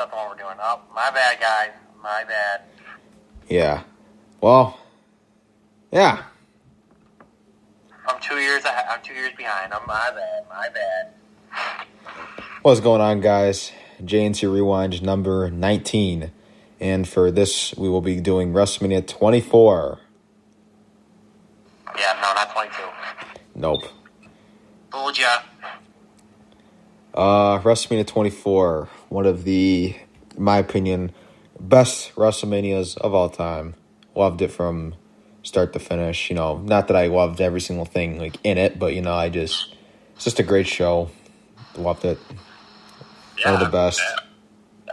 not the one we're doing. Oh, my bad, guys. My bad. Yeah. Well, yeah. I'm 2 years behind. My bad. What's going on, guys? JNC Rewind number 19. And for this, we will be doing WrestleMania 24. Yeah, no, not 22. Nope. Fooled ya. WrestleMania 24. One of the, in my opinion, best WrestleManias of all time. Loved it from start to finish. You know, not that I loved every single thing like in it, but it's just a great show. Loved it. Yeah, One of the best.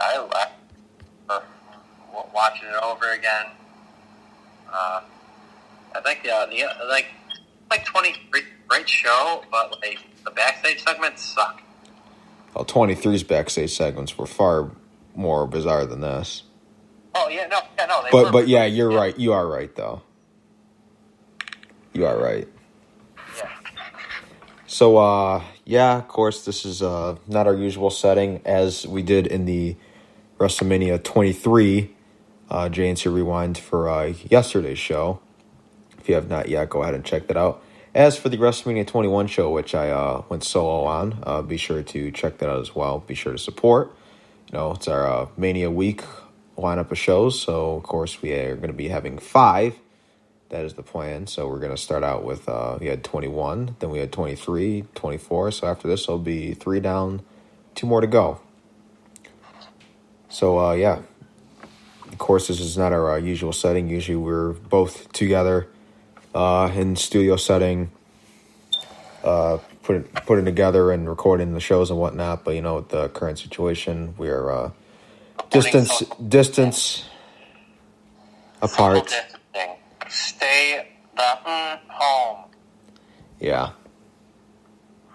I watching it over again. I think like 23 great show, but like the backstage segments suck. Well, 23's backstage segments were far more bizarre than this. Oh yeah, no. But yeah, you're right. You are right, though. You are right. Yeah. So, of course, this is not our usual setting as we did in the WrestleMania 23 JNC Rewind for yesterday's show. If you have not yet, go ahead and check that out. As for the WrestleMania 21 show, which I went solo on, be sure to check that out as well. Be sure to support. It's our Mania week lineup of shows. So, of course, we are going to be having 5. That is the plan. So we're going to start out with, we had 21, then we had 23, 24. So after this, it'll be 3 down, 2 more to go. So, Of course, this is not our usual setting. Usually we're both together in studio setting, putting together and recording the shows and whatnot. But, with the current situation, we're distance apart. Stay the home. Yeah.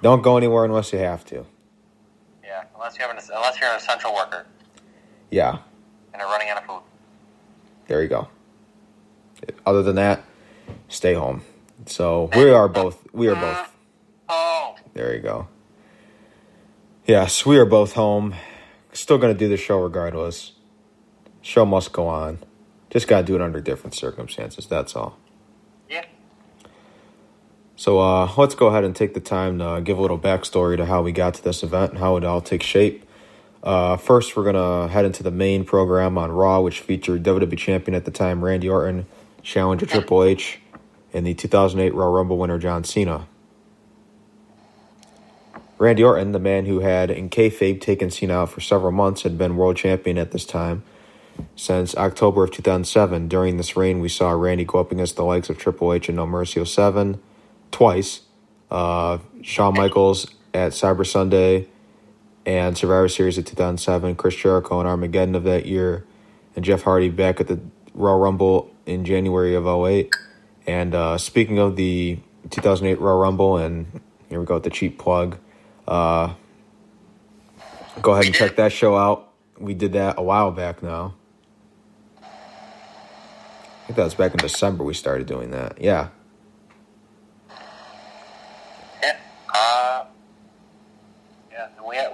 Don't go anywhere unless you have to. Yeah, unless you're an essential worker. Yeah. And are running out of food. There you go. Other than that, stay home. So we are both. Oh. There you go. Yes, we are both home. Still going to do the show regardless. Show must go on. Just got to do it under different circumstances. That's all. Yeah. So let's go ahead and take the time to give a little backstory to how we got to this event and how it all takes shape. First, we're going to head into the main program on Raw, which featured WWE Champion at the time, Randy Orton, challenger Triple H, and the 2008 Royal Rumble winner, John Cena. Randy Orton, the man who had, in kayfabe, taken Cena out for several months, had been world champion at this time since October of 2007. During this reign, we saw Randy go up against the likes of Triple H and No Mercy 07 twice, Shawn Michaels at Cyber Sunday and Survivor Series of 2007, Chris Jericho and Armageddon of that year, and Jeff Hardy back at the Royal Rumble in January of 2008. And speaking of the 2008 Royal Rumble, and here we go with the cheap plug, go ahead and check that show out. We did that a while back now. I think that was back in December we started doing that. Yeah.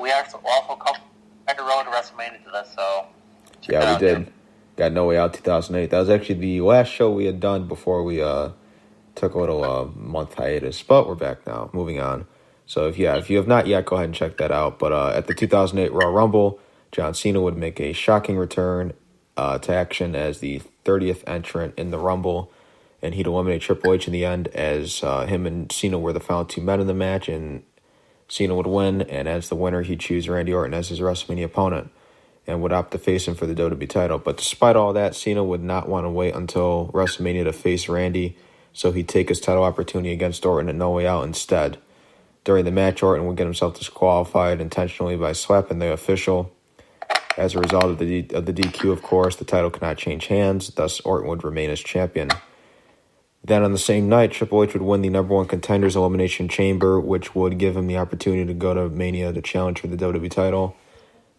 We also covered the road to WrestleMania to this, so... Yeah, we did. Got No Way Out 2008. That was actually the last show we had done before we took a little month hiatus. But we're back now. Moving on. So, if you have not yet, go ahead and check that out. But at the 2008 Royal Rumble, John Cena would make a shocking return to action as the 30th entrant in the Rumble. And he'd eliminate Triple H in the end as him and Cena were the final 2 men in the match. And Cena would win, and as the winner, he'd choose Randy Orton as his WrestleMania opponent and would opt to face him for the WWE title. But despite all that, Cena would not want to wait until WrestleMania to face Randy, so he'd take his title opportunity against Orton at No Way Out instead. During the match, Orton would get himself disqualified intentionally by slapping the official. As a result of the DQ, of course, the title could not change hands, thus Orton would remain as champion. Then on the same night, Triple H would win the number 1 Contenders Elimination Chamber, which would give him the opportunity to go to Mania to challenge for the WWE title.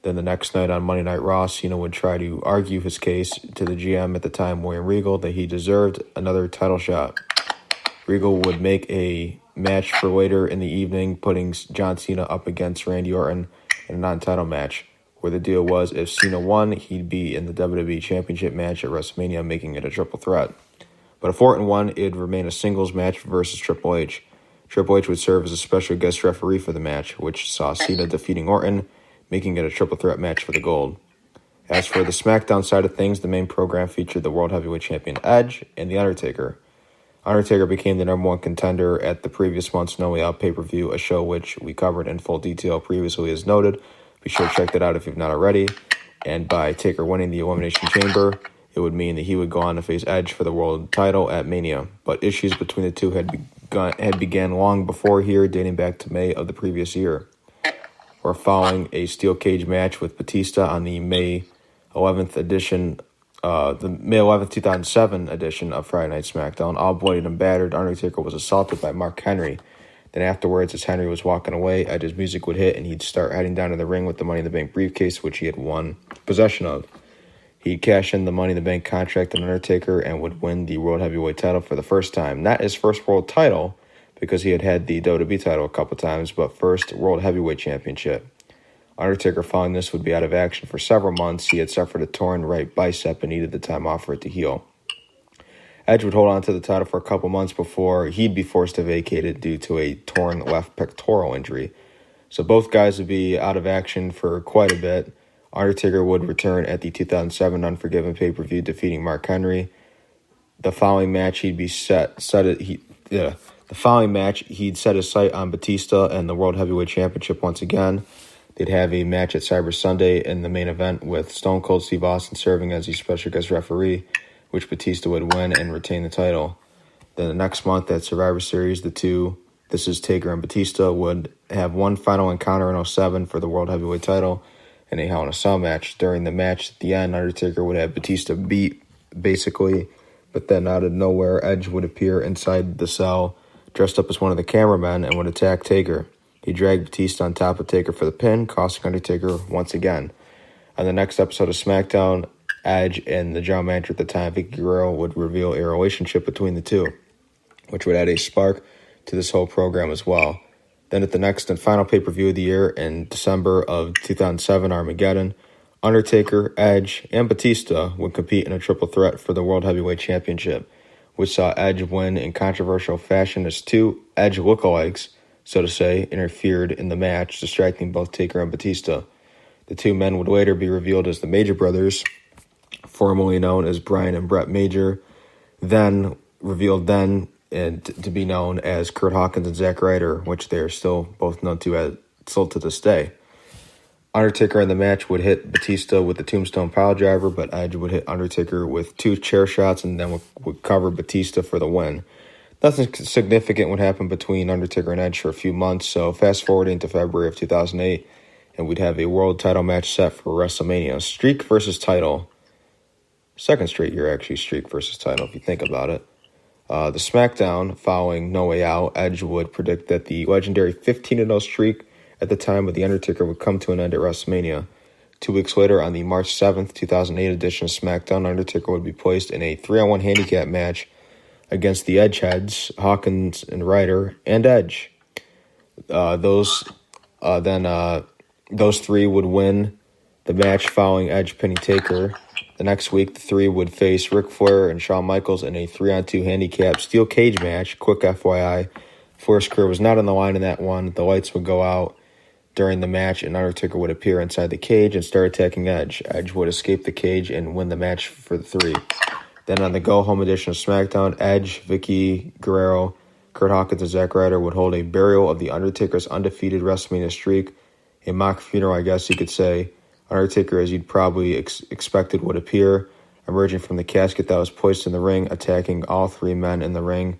Then the next night on Monday Night Raw, Cena would try to argue his case to the GM at the time, William Regal, that he deserved another title shot. Regal would make a match for later in the evening, putting John Cena up against Randy Orton in a non-title match, where the deal was if Cena won, he'd be in the WWE Championship match at WrestleMania, making it a triple threat. But if Orton won, it'd remain a singles match versus Triple H. Triple H would serve as a special guest referee for the match, which saw Cena defeating Orton, making it a triple threat match for the gold. As for the SmackDown side of things, the main program featured the World Heavyweight Champion Edge and The Undertaker. Undertaker became the number one contender at the previous month's No Way Out pay-per-view, a show which we covered in full detail previously as noted. Be sure to check that out if you've not already. And by Taker winning the Elimination Chamber, it would mean that he would go on to face Edge for the world title at Mania. But issues between the two had began long before here, dating back to May of the previous year. Or following a steel cage match with Batista on the May 11th edition, 2007 edition of Friday Night SmackDown, all bloodied and battered, Undertaker was assaulted by Mark Henry. Then afterwards, as Henry was walking away, Edge's music would hit and he'd start heading down to the ring with the Money in the Bank briefcase, which he had won possession of. He'd cash in the Money in the Bank contract on Undertaker and would win the World Heavyweight title for the first time. Not his first world title, because he had the WWE title a couple times, but first World Heavyweight Championship. Undertaker, following this, would be out of action for several months. He had suffered a torn right bicep and needed the time off for it to heal. Edge would hold on to the title for a couple months before he'd be forced to vacate it due to a torn left pectoral injury. So both guys would be out of action for quite a bit. Undertaker would return at the 2007 Unforgiven pay-per-view, defeating Mark Henry. The following match, he'd set his sight on Batista and the World Heavyweight Championship once again. They'd have a match at Cyber Sunday in the main event with Stone Cold Steve Austin serving as the special guest referee, which Batista would win and retain the title. Then the next month at Survivor Series, this is Taker and Batista, would have one final encounter in 2007 for the World Heavyweight title in a Hell in a Cell match. During the match at the end, Undertaker would have Batista beat, basically, but then out of nowhere, Edge would appear inside the cell, dressed up as one of the cameramen, and would attack Taker. He dragged Batista on top of Taker for the pin, costing Undertaker once again. On the next episode of SmackDown, Edge and the general manager at the time, Vicky Guerrero, would reveal a relationship between the two, which would add a spark to this whole program as well. Then at the next and final pay-per-view of the year in December of 2007, Armageddon, Undertaker, Edge, and Batista would compete in a triple threat for the World Heavyweight Championship, which saw Edge win in controversial fashion as two Edge lookalikes, so to say, interfered in the match, distracting both Taker and Batista. The two men would later be revealed as the Major Brothers, formerly known as Brian and Brett Major, then to be known as Kurt Hawkins and Zack Ryder, which they are still both known to as still to this day. Undertaker in the match would hit Batista with the Tombstone Piledriver, but Edge would hit Undertaker with two chair shots and then would cover Batista for the win. Nothing significant would happen between Undertaker and Edge for a few months, so fast forwarding to February of 2008, and we'd have a world title match set for WrestleMania. Streak versus title. Second straight year, actually, streak versus title, if you think about it. The SmackDown, following No Way Out, Edge would predict that the legendary 15-0 streak at the time of The Undertaker would come to an end at WrestleMania. 2 weeks later, on the March 7th, 2008 edition of SmackDown, Undertaker would be placed in a 3-on-1 handicap match against the Edgeheads, Hawkins and Ryder, and Edge. Those three would win the match following Edge pinning Taker. The next week, the three would face Ric Flair and Shawn Michaels in a 3-on-2 handicap steel cage match. Quick FYI, Flair's career was not on the line in that one. The lights would go out during the match, and Undertaker would appear inside the cage and start attacking Edge. Edge would escape the cage and win the match for the three. Then on the go-home edition of SmackDown, Edge, Vicky Guerrero, Kurt Hawkins, and Zack Ryder would hold a burial of The Undertaker's undefeated WrestleMania streak, a mock funeral, I guess you could say. Undertaker, as you'd probably expected, would appear, emerging from the casket that was placed in the ring, attacking all three men in the ring.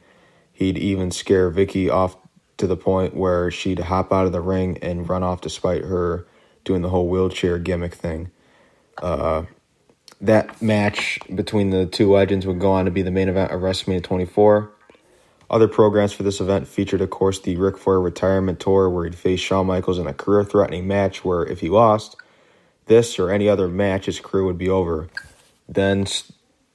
He'd even scare Vicky off to the point where she'd hop out of the ring and run off despite her doing the whole wheelchair gimmick thing. That match between the two legends would go on to be the main event of WrestleMania 24. Other programs for this event featured, of course, the Ric Flair retirement tour, where he'd face Shawn Michaels in a career-threatening match where if he lost this or any other match, his career would be over. Then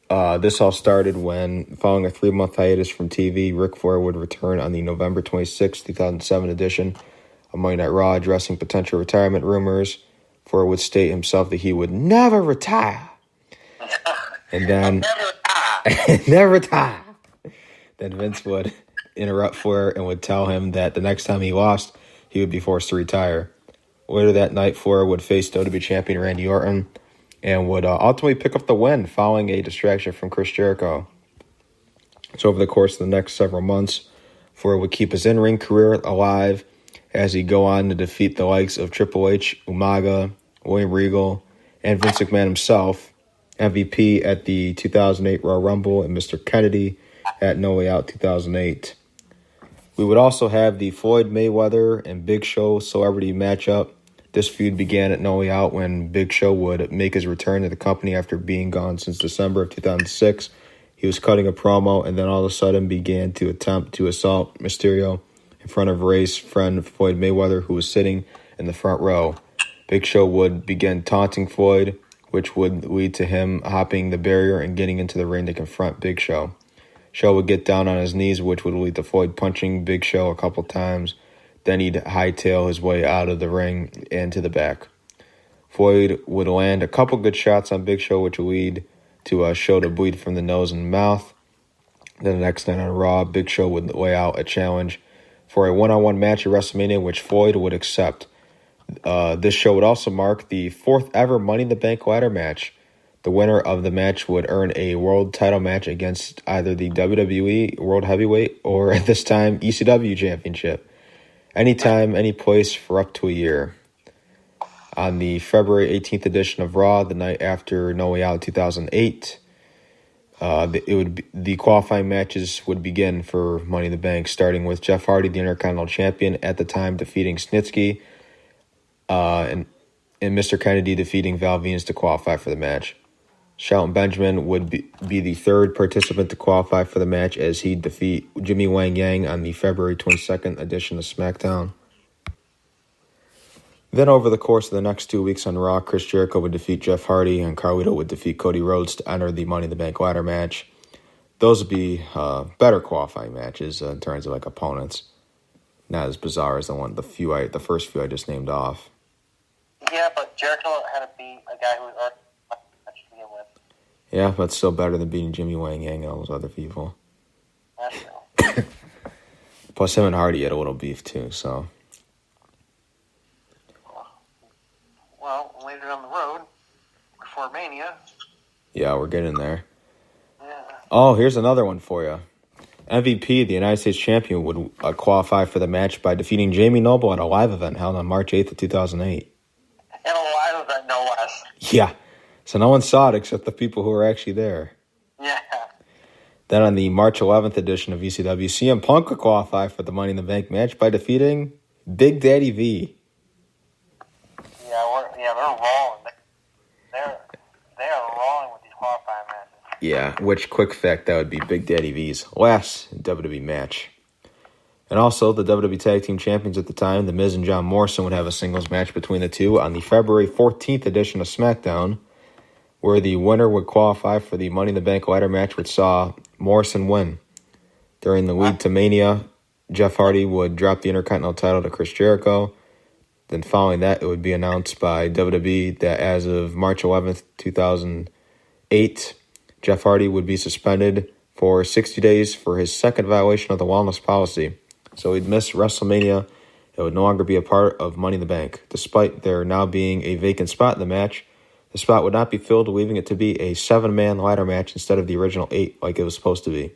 this all started when, following a 3-month hiatus from TV, Ric Flair would return on the November 26, 2007 edition of Monday Night Raw, addressing potential retirement rumors. Floyd would state himself that he would never retire. And then never retire. Then Vince would interrupt Flair and would tell him that the next time he lost, he would be forced to retire. Later that night, Flair would face WWE Champion Randy Orton and would ultimately pick up the win following a distraction from Chris Jericho. So over the course of the next several months, Flair would keep his in-ring career alive as he'd go on to defeat the likes of Triple H, Umaga, William Regal, and Vince McMahon himself, MVP at the 2008 Royal Rumble, and Mr. Kennedy at No Way Out 2008. We would also have the Floyd Mayweather and Big Show celebrity matchup. This feud began at No Way Out when Big Show would make his return to the company after being gone since December of 2006. He was cutting a promo and then all of a sudden began to attempt to assault Mysterio in front of Ray's friend Floyd Mayweather, who was sitting in the front row. Big Show would begin taunting Floyd, which would lead to him hopping the barrier and getting into the ring to confront Big Show. Show would get down on his knees, which would lead to Floyd punching Big Show a couple times. Then he'd hightail his way out of the ring and to the back. Floyd would land a couple good shots on Big Show, which would lead to Show to bleed from the nose and mouth. Then the next night on Raw, Big Show would lay out a challenge for a one-on-one match at WrestleMania, which Floyd would accept. This show would also mark the fourth ever Money in the Bank ladder match. The winner of the match would earn a world title match against either the WWE World Heavyweight or, at this time, ECW Championship. Anytime, any place for up to a year. On the February 18th edition of Raw, the night after No Way Out 2008, the qualifying matches would begin for Money in the Bank, starting with Jeff Hardy, the Intercontinental Champion, at the time defeating Snitsky, and Mr. Kennedy defeating Val Venis to qualify for the match. Shelton Benjamin would be the third participant to qualify for the match as he'd defeat Jimmy Wang Yang on the February 22nd edition of SmackDown. Then over the course of the next 2 weeks on Raw, Chris Jericho would defeat Jeff Hardy and Carlito would defeat Cody Rhodes to enter the Money in the Bank ladder match. Those would be better qualifying matches in terms of like opponents. Not as bizarre as the first few I just named off. Yeah, but Jericho had to beat a guy who was already match to begin with. Yeah, but still better than beating Jimmy Wang Yang and all those other people. That's true. Plus him and Hardy had a little beef too, so. Well, later down the road, before Mania. Yeah, we're getting there. Yeah. Oh, here's another one for you. MVP, the United States champion, would qualify for the match by defeating Jamie Noble at a live event held on March 8th of 2008. And a live event, no less. Yeah. So no one saw it except the people who were actually there. Yeah. Then on the March 11th edition of ECW, CM Punk would qualify for the Money in the Bank match by defeating Big Daddy V. Yeah, they're rolling. They are rolling with these qualifying matches. Yeah, which, quick fact, that would be Big Daddy V's last WWE match. And also, the WWE Tag Team Champions at the time, The Miz and John Morrison, would have a singles match between the two on the February 14th edition of SmackDown, where the winner would qualify for the Money in the Bank ladder match, which saw Morrison win. During the lead to Mania, Jeff Hardy would drop the Intercontinental title to Chris Jericho. Then following that, it would be announced by WWE that as of March 11th, 2008, Jeff Hardy would be suspended for 60 days for his second violation of the wellness policy. So he'd miss WrestleMania. It would no longer be a part of Money in the Bank. Despite there now being a vacant spot in the match, the spot would not be filled, leaving it to be a 7-man ladder match instead of the original 8 like it was supposed to be.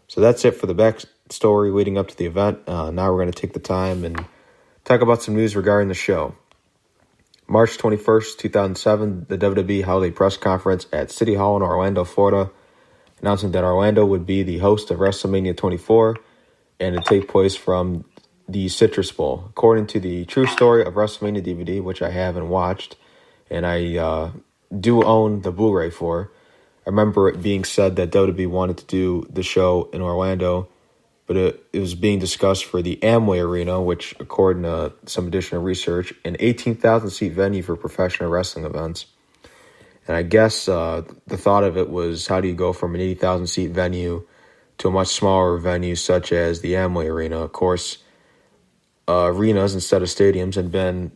So that's it for the backstory leading up to the event. Now we're going to take the time and talk about some news regarding the show. March 21st, 2007, the WWE held a press conference at City Hall in Orlando, Florida, announcing that Orlando would be the host of WrestleMania 24 and to take place from the Citrus Bowl. According to the True Story of WrestleMania DVD, which I haven't watched, and I do own the Blu-ray for, I remember it being said that WWE wanted to do the show in Orlando, but it was being discussed for the Amway Arena, which, according to some additional research, an 18,000-seat venue for professional wrestling events. And I guess the thought of it was, how do you go from an 80,000-seat venue to a much smaller venue such as the Amway Arena? Of course, arenas instead of stadiums had been